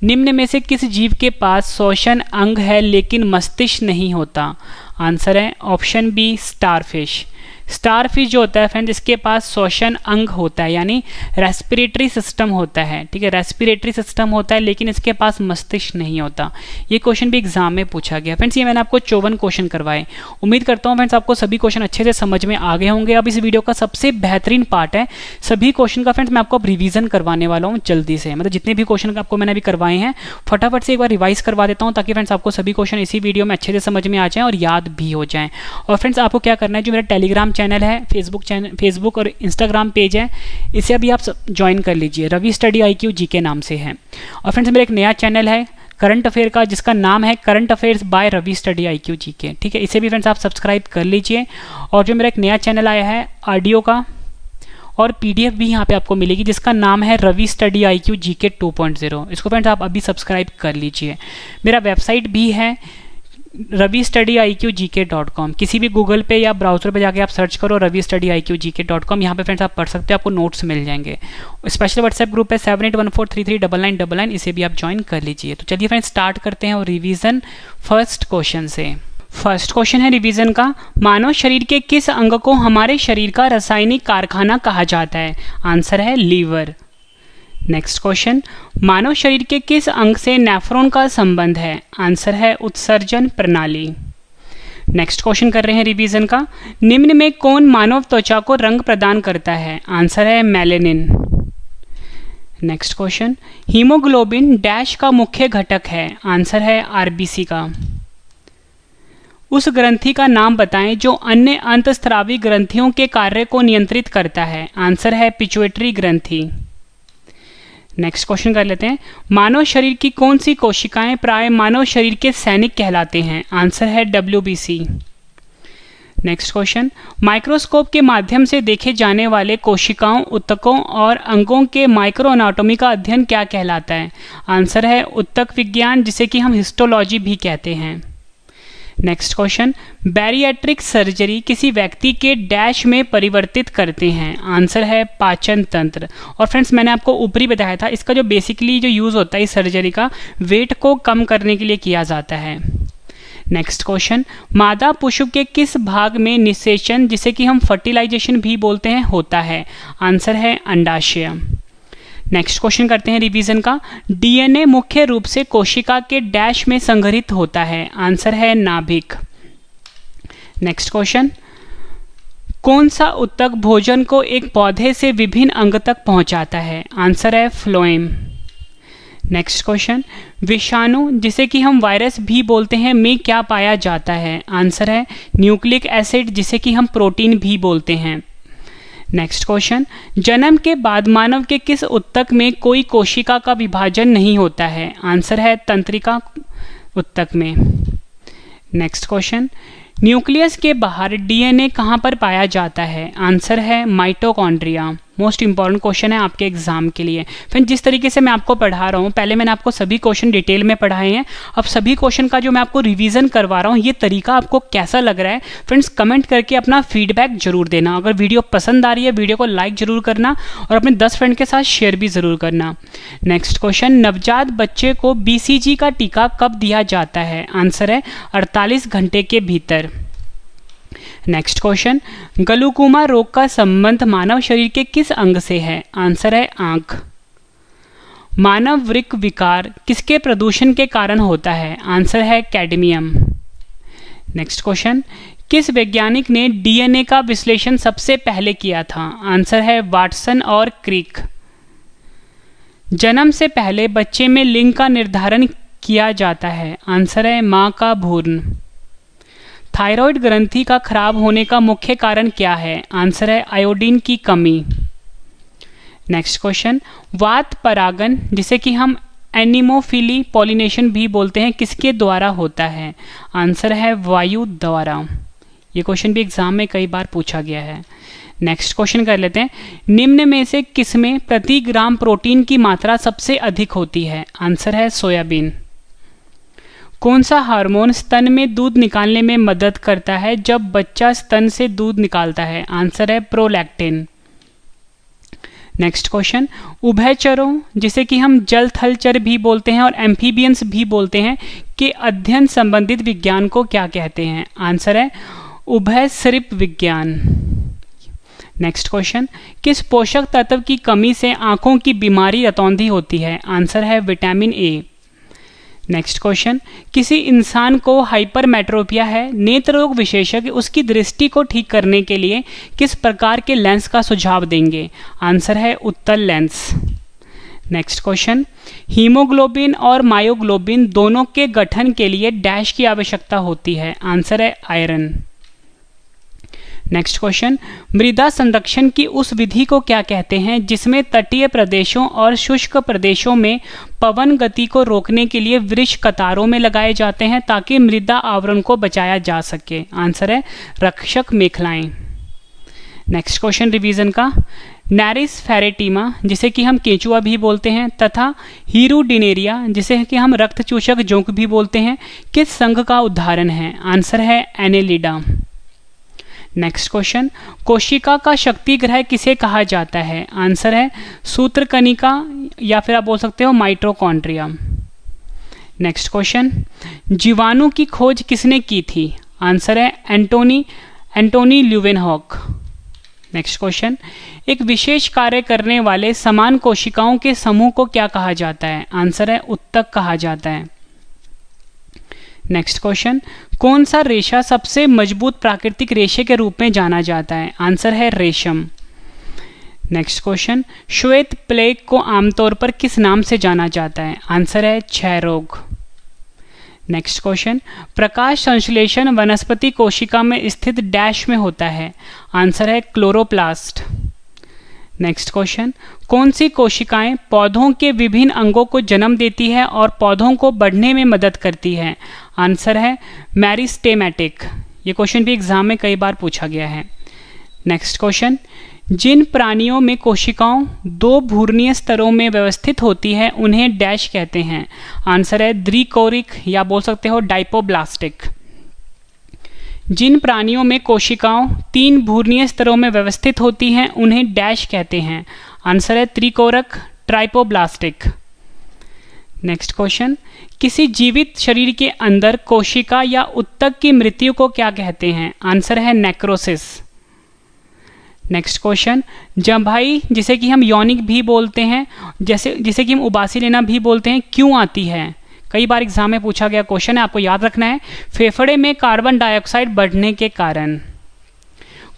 निम्न में से किस जीव के पास श्वसन अंग है लेकिन मस्तिष्क नहीं होता? आंसर है ऑप्शन बी, स्टारफिश। स्टारफिश जो होता है फ्रेंड्स, इसके पास श्वसन अंग होता है, यानी रेस्पिरेटरी सिस्टम होता है, ठीक है, रेस्पिरेटरी सिस्टम होता है, लेकिन इसके पास मस्तिष्क नहीं होता। ये क्वेश्चन भी एग्जाम में पूछा गया फ्रेंड्स। ये मैंने आपको 54 क्वेश्चन करवाए। उम्मीद करता हूँ फ्रेंड्स आपको सभी क्वेश्चन अच्छे से समझ में आ गए होंगे। अब इस वीडियो का सबसे बेहतरीन पार्ट है सभी क्वेश्चन का फ्रेंड्स मैं आपको अब रिवीजन करवाने वाला हूँ जल्दी से, मतलब जितने भी क्वेश्चन आपको मैंने अभी करवाए हैं फटाफट से एक बार रिवाइज करवा देता हूँ, ताकि फ्रेंड्स आपको सभी क्वेश्चन इसी वीडियो में अच्छे से समझ में आ जाएं और याद भी हो जाएं। और फ्रेंड्स आपको क्या करना है, जो मेरा टेलीग्राम चैनल है, फेसबुक और इंस्टाग्राम पेज है, इसे अभी आप ज्वाइन कर लीजिए। रवि स्टडी IQ GK नाम से है। और फ्रेंड्स मेरा एक नया चैनल है करंट अफेयर का, जिसका नाम है current affairs by Ravi study IQ GK, ठीक है, इसे भी फ्रेंड्स आप सब्सक्राइब कर लीजिए। और जो मेरा एक नया चैनल आया है ऑडियो का और PDF भी यहाँ पे आपको मिलेगी, जिसका नाम है रवि स्टडी IQ GK 2.0, इसको फ्रेंड्स आप अभी सब्सक्राइब कर लीजिए। मेरा वेबसाइट भी है ravistudyIQGK.com, किसी भी गूगल पे या ब्राउजर पे जाके आप सर्च करो ravistudyIQGK.com, यहाँ पे फ्रेंड्स आप पढ़ सकते हो, आपको नोट्स मिल जाएंगे। स्पेशल व्हाट्सएप ग्रुप है 7814339999, इसे भी आप ज्वाइन कर लीजिए। तो चलिए फ्रेंड्स स्टार्ट करते हैं और रिवीजन फर्स्ट क्वेश्चन से। फर्स्ट क्वेश्चन है रिवीजन का, मानव शरीर के किस अंग को हमारे शरीर का रासायनिक कारखाना कहा जाता है? आंसर है लीवर। नेक्स्ट क्वेश्चन, मानव शरीर के किस अंग से नेफ्रॉन का संबंध है? आंसर है उत्सर्जन प्रणाली। नेक्स्ट क्वेश्चन कर रहे हैं रिवीजन का, निम्न में कौन मानव त्वचा को रंग प्रदान करता है? आंसर है melanin. Next question, haemoglobin dash का मुख्य घटक है? आंसर है RBC का। उस ग्रंथि का नाम बताएं जो अन्य अंतःस्रावी ग्रंथियों के कार्य को नियंत्रित करता है? आंसर है पिट्यूटरी ग्रंथि। नेक्स्ट क्वेश्चन कर लेते हैं, मानव शरीर की कौन सी कोशिकाएं प्राय मानव शरीर के सैनिक कहलाते हैं? आंसर है WBC। नेक्स्ट क्वेश्चन, माइक्रोस्कोप के माध्यम से देखे जाने वाले कोशिकाओं, ऊतकों और अंगों के माइक्रो एनाटॉमी का अध्ययन क्या कहलाता है? आंसर है ऊतक विज्ञान, जिसे कि हम हिस्टोलॉजी भी कहते हैं। नेक्स्ट क्वेश्चन, बैरिएट्रिक सर्जरी किसी व्यक्ति के डैश में परिवर्तित करते हैं? आंसर है पाचन तंत्र। और फ्रेंड्स मैंने आपको ऊपरी बताया था, इसका जो बेसिकली जो यूज़ होता है इस सर्जरी का, वेट को कम करने के लिए किया जाता है। नेक्स्ट क्वेश्चन, मादा पुष्प के किस भाग में निषेचन, जिसे कि हम फर्टिलाइजेशन भी बोलते हैं, होता है? आंसर है अंडाशय। नेक्स्ट क्वेश्चन करते हैं रिवीजन का, DNA मुख्य रूप से कोशिका के डैश में संग्रहित होता है? आंसर है नाभिक। नेक्स्ट क्वेश्चन, कौन सा ऊतक भोजन को एक पौधे से विभिन्न अंग तक पहुंचाता है? आंसर है फ्लोएम। नेक्स्ट क्वेश्चन, विषाणु, जिसे कि हम वायरस भी बोलते हैं, में क्या पाया जाता है? आंसर है न्यूक्लिक एसिड, जिसे कि हम प्रोटीन भी बोलते हैं। नेक्स्ट क्वेश्चन, जन्म के बाद मानव के किस ऊतक में कोई कोशिका का विभाजन नहीं होता है? आंसर है तंत्रिका ऊतक में। नेक्स्ट क्वेश्चन, न्यूक्लियस के बाहर DNA कहाँ पर पाया जाता है? आंसर है माइटोकॉन्ड्रिया। मोस्ट इंपॉर्टेंट क्वेश्चन है आपके एग्जाम के लिए। फिर जिस तरीके से मैं आपको पढ़ा रहा हूँ, पहले मैंने आपको सभी क्वेश्चन डिटेल में पढ़ाए हैं, अब सभी क्वेश्चन का जो मैं आपको रिवीजन करवा रहा हूँ, ये तरीका आपको कैसा लग रहा है फ्रेंड्स कमेंट करके अपना फीडबैक जरूर देना। अगर वीडियो पसंद आ रही है वीडियो को लाइक जरूर करना और अपने 10 फ्रेंड के साथ शेयर भी जरूर करना। नेक्स्ट क्वेश्चन, नवजात बच्चे को BCG का टीका कब दिया जाता है? आंसर है 48 घंटे के भीतर। नेक्स्ट क्वेश्चन, ग्लूकोमा रोग का संबंध मानव शरीर के किस अंग से है? आंसर है आंख। मानव वृक्क विकार किसके प्रदूषण के कारण होता है? आंसर है कैडमियम। नेक्स्ट क्वेश्चन, किस वैज्ञानिक ने DNA का विश्लेषण सबसे पहले किया था? आंसर है वाटसन और क्रिक। जन्म से पहले बच्चे में लिंग का निर्धारण किया जाता है? आंसर है मां का भ्रूण। थायराइड ग्रंथि का खराब होने का मुख्य कारण क्या है? आंसर है आयोडीन की कमी। नेक्स्ट क्वेश्चन, वात परागन, जिसे कि हम एनिमोफिली पॉलिनेशन भी बोलते हैं, किसके द्वारा होता है? आंसर है वायु द्वारा। ये क्वेश्चन भी एग्जाम में कई बार पूछा गया है। नेक्स्ट क्वेश्चन कर लेते हैं, निम्न में से किसमें प्रति ग्राम प्रोटीन की मात्रा सबसे अधिक होती है? आंसर है सोयाबीन। कौन सा हार्मोन स्तन में दूध निकालने में मदद करता है जब बच्चा स्तन से दूध निकालता है? आंसर है प्रोलैक्टिन। नेक्स्ट क्वेश्चन, उभयचरों, जिसे कि हम जल थल चर भी बोलते हैं और एम्फीबियंस भी बोलते हैं, के अध्ययन संबंधित विज्ञान को क्या कहते हैं? आंसर है उभयसरिप विज्ञान। नेक्स्ट क्वेश्चन, किस पोषक तत्व की कमी से आंखों की बीमारी रतौंधी होती है? आंसर है विटामिन ए। नेक्स्ट क्वेश्चन, किसी इंसान को हाइपरमेट्रोपिया है, नेत्र रोग विशेषज्ञ उसकी दृष्टि को ठीक करने के लिए किस प्रकार के लेंस का सुझाव देंगे? आंसर है उत्तल लेंस। नेक्स्ट क्वेश्चन, हीमोग्लोबिन और मायोग्लोबिन दोनों के गठन के लिए डैश की आवश्यकता होती है? आंसर है आयरन। नेक्स्ट क्वेश्चन, मृदा संरक्षण की उस विधि को क्या कहते हैं जिसमें तटीय प्रदेशों और शुष्क प्रदेशों में पवन गति को रोकने के लिए वृक्ष कतारों में लगाए जाते हैं ताकि मृदा आवरण को बचाया जा सके? आंसर है रक्षक मेखलाएं। नेक्स्ट क्वेश्चन रिवीजन का, नैरिस फेरेटिमा जिसे कि हम केंचुआ भी बोलते हैं तथा हीरुडिनेरिया जिसे कि हम रक्तचूषक जोंक भी बोलते हैं, किस संघ का उदाहरण है? आंसर है एनेलिडा। नेक्स्ट क्वेश्चन, कोशिका का शक्ति ग्रह किसे कहा जाता है? आंसर है सूत्रकनिका या फिर आप बोल सकते हो माइटोकॉन्ड्रिया। नेक्स्ट क्वेश्चन, जीवाणु की खोज किसने की थी? आंसर है एंटोनी ल्यूवेनहॉक। नेक्स्ट क्वेश्चन, एक विशेष कार्य करने वाले समान कोशिकाओं के समूह को क्या कहा जाता है? आंसर है उत्तक कहा जाता है। नेक्स्ट क्वेश्चन, कौन सा रेशा सबसे मजबूत प्राकृतिक रेशे के रूप में जाना जाता है? आंसर है रेशम। नेक्स्ट क्वेश्चन, श्वेत प्लेग को आमतौर पर किस नाम से जाना जाता है? आंसर है क्षय रोग। नेक्स्ट क्वेश्चन, प्रकाश संश्लेषण वनस्पति कोशिका में स्थित डैश में होता है? आंसर है क्लोरोप्लास्ट। नेक्स्ट क्वेश्चन, कौन सी कोशिकाएं पौधों के विभिन्न अंगों को जन्म देती है और पौधों को बढ़ने में मदद करती है? आंसर है मेरिस्टेमेटिक। ये क्वेश्चन भी एग्जाम में कई बार पूछा गया है। नेक्स्ट क्वेश्चन, जिन प्राणियों में कोशिकाओं दो भूर्णीय स्तरों में व्यवस्थित होती है उन्हें डैश कहते हैं? आंसर है द्विकोरिक या बोल सकते हो डाइपोब्लास्टिक। जिन प्राणियों में कोशिकाओं तीन भूर्णीय स्तरों में व्यवस्थित होती हैं उन्हें डैश कहते हैं? आंसर है त्रिकोरक ट्राइपोब्लास्टिक। नेक्स्ट क्वेश्चन, किसी जीवित शरीर के अंदर कोशिका या उत्तक की मृत्यु को क्या कहते हैं? आंसर है नेक्रोसिस। नेक्स्ट क्वेश्चन, जम्भाई जिसे कि हम यौनिक भी बोलते हैं, जिसे कि हम उबासी लेना भी बोलते हैं, क्यों आती है? कई बार एग्जाम में पूछा गया क्वेश्चन है, आपको याद रखना है। फेफड़े में कार्बन डाइऑक्साइड बढ़ने के कारण।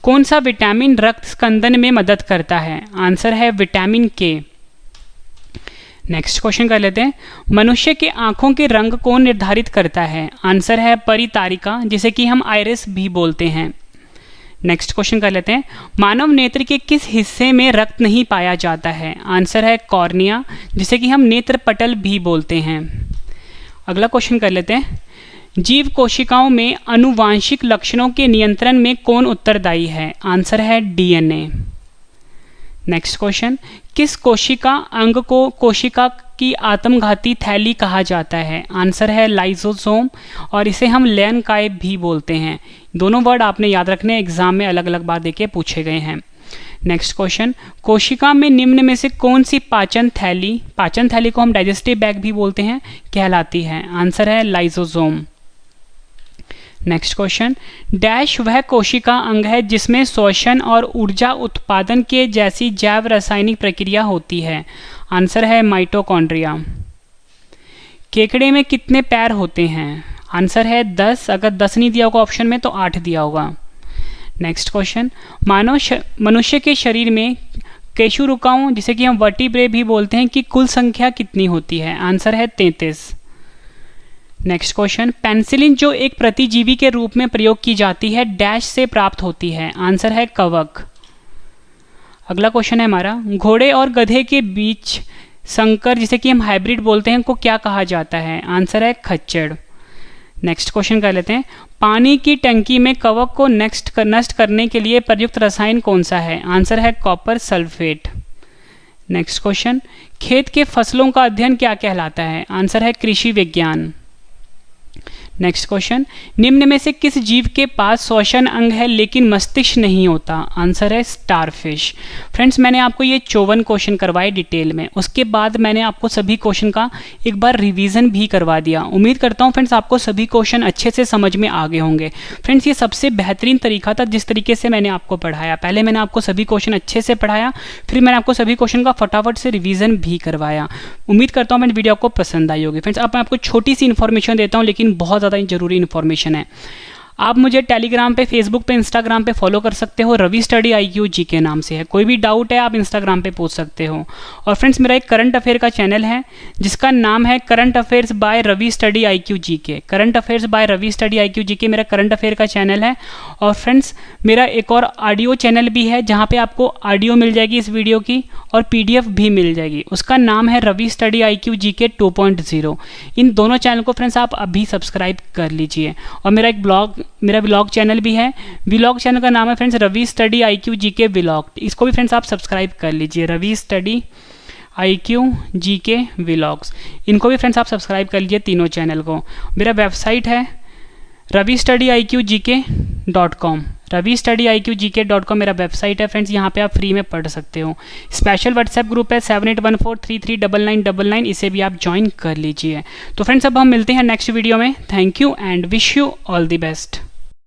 कौन सा विटामिन रक्त स्कंदन में मदद करता है? आंसर है विटामिन के। नेक्स्ट क्वेश्चन कर लेते हैं, मनुष्य के आंखों के रंग को निर्धारित करता है? आंसर है परितारिका जिसे कि हम आइरिस भी बोलते हैं। नेक्स्ट क्वेश्चन कर लेते हैं, मानव नेत्र के किस हिस्से में रक्त नहीं पाया जाता है? आंसर है कॉर्निया जिसे कि हम नेत्र पटल भी बोलते हैं। अगला क्वेश्चन कर लेते हैं, जीव कोशिकाओं में आनुवांशिक लक्षणों के नियंत्रण में कौन उत्तरदायी है? आंसर है डीएनए। नेक्स्ट क्वेश्चन, किस कोशिका अंग को कोशिका की आत्मघाती थैली कहा जाता है? आंसर है लाइसोसोम और इसे हम लैनकाय भी बोलते हैं। दोनों वर्ड आपने याद रखने, एग्जाम में अलग अलग बार देके पूछे गए हैं। नेक्स्ट क्वेश्चन, कोशिका में निम्न में से कौन सी पाचन थैली को हम डाइजेस्टिव बैग भी बोलते हैं, कहलाती है? आंसर है लाइसोसोम। नेक्स्ट क्वेश्चन, डैश वह कोशिका अंग है जिसमें श्वसन और ऊर्जा उत्पादन के जैसी जैव रासायनिक प्रक्रिया होती है? आंसर है माइटोकॉन्ड्रिया। केकड़े में कितने पैर होते हैं? आंसर है 10। अगर 10 नहीं दिया होगा ऑप्शन में तो 8 दिया होगा। नेक्स्ट क्वेश्चन, मनुष्य के शरीर में केशुरुकाओं जिसे कि हम वर्टिब्रे भी बोलते हैं की कुल संख्या कितनी होती है? आंसर है 33। नेक्स्ट क्वेश्चन, पेनिसिलिन जो एक प्रतिजीवी के रूप में प्रयोग की जाती है डैश से प्राप्त होती है? आंसर है कवक। अगला क्वेश्चन है हमारा, घोड़े और गधे के बीच संकर जिसे कि हम हाइब्रिड बोलते हैं को क्या कहा जाता है? आंसर है खच्चड़। नेक्स्ट क्वेश्चन कर लेते हैं, पानी की टंकी में कवक को नष्ट करने के लिए प्रयुक्त रसायन कौन सा है? आंसर है कॉपर सल्फेट। नेक्स्ट क्वेश्चन, खेत के फसलों का अध्ययन क्या कहलाता है? आंसर है कृषि विज्ञान। नेक्स्ट क्वेश्चन, निम्न में से किस जीव के पास श्वसन अंग है लेकिन मस्तिष्क नहीं होता? आंसर है स्टारफिश। फ्रेंड्स, मैंने आपको ये 54 क्वेश्चन करवाए डिटेल में, उसके बाद मैंने आपको सभी क्वेश्चन का एक बार रिवीजन भी करवा दिया। उम्मीद करता हूँ फ्रेंड्स आपको सभी क्वेश्चन अच्छे से समझ में आ गए होंगे। फ्रेंड्स, ये सबसे बेहतरीन तरीका था जिस तरीके से मैंने आपको पढ़ाया। पहले मैंने आपको सभी क्वेश्चन अच्छे से पढ़ाया, फिर मैंने आपको सभी क्वेश्चन का फटाफट से रिवीजन भी करवाया। उम्मीद करता हूँ फ्रेंड्स वीडियो आपको पसंद आई होगी। फ्रेंड्स, अब मैं आपको छोटी सी इन्फॉर्मेशन देता हूँ, लेकिन बहुत ज़्यादा जरूरी इन्फॉर्मेशन है। आप मुझे टेलीग्राम पे, फेसबुक पे, इंस्टाग्राम पे फॉलो कर सकते हो। रवि स्टडी IQ जी के नाम से है। कोई भी डाउट है आप इंस्टाग्राम पे पूछ सकते हो। और फ्रेंड्स, मेरा एक करंट अफेयर का चैनल है जिसका नाम है current affairs by Ravi study IQ G K. Current affairs by Ravi study IQ G K मेरा करंट अफेयर का चैनल है। और फ्रेंड्स, मेरा एक और ऑडियो चैनल भी है जहाँ पे आपको ऑडियो मिल जाएगी इस वीडियो की और PDF भी मिल जाएगी। उसका नाम है रवि स्टडी IQ जी के 2.0। इन दोनों चैनल को फ्रेंड्स आप अभी सब्सक्राइब कर लीजिए। और मेरा व्लॉग चैनल भी है। व्लॉग चैनल का नाम है friends Ravi study IQ G के व्लॉग। इसको भी फ्रेंड्स आप सब्सक्राइब कर लीजिए, रवि स्टडी IQ जी के व्लॉग्स। इनको भी फ्रेंड्स आप सब्सक्राइब कर लीजिए तीनों चैनल को। मेरा वेबसाइट है ravistudyIQgk.com। ravistudyIQgk.com मेरा वेबसाइट है फ्रेंड्स, यहाँ पे आप फ्री में पढ़ सकते हो। स्पेशल व्हाट्सएप ग्रुप है 7814339999, इसे भी आप ज्वाइन कर लीजिए। तो फ्रेंड्स, अब हम मिलते हैं नेक्स्ट वीडियो में। Thank you and wish you all the best.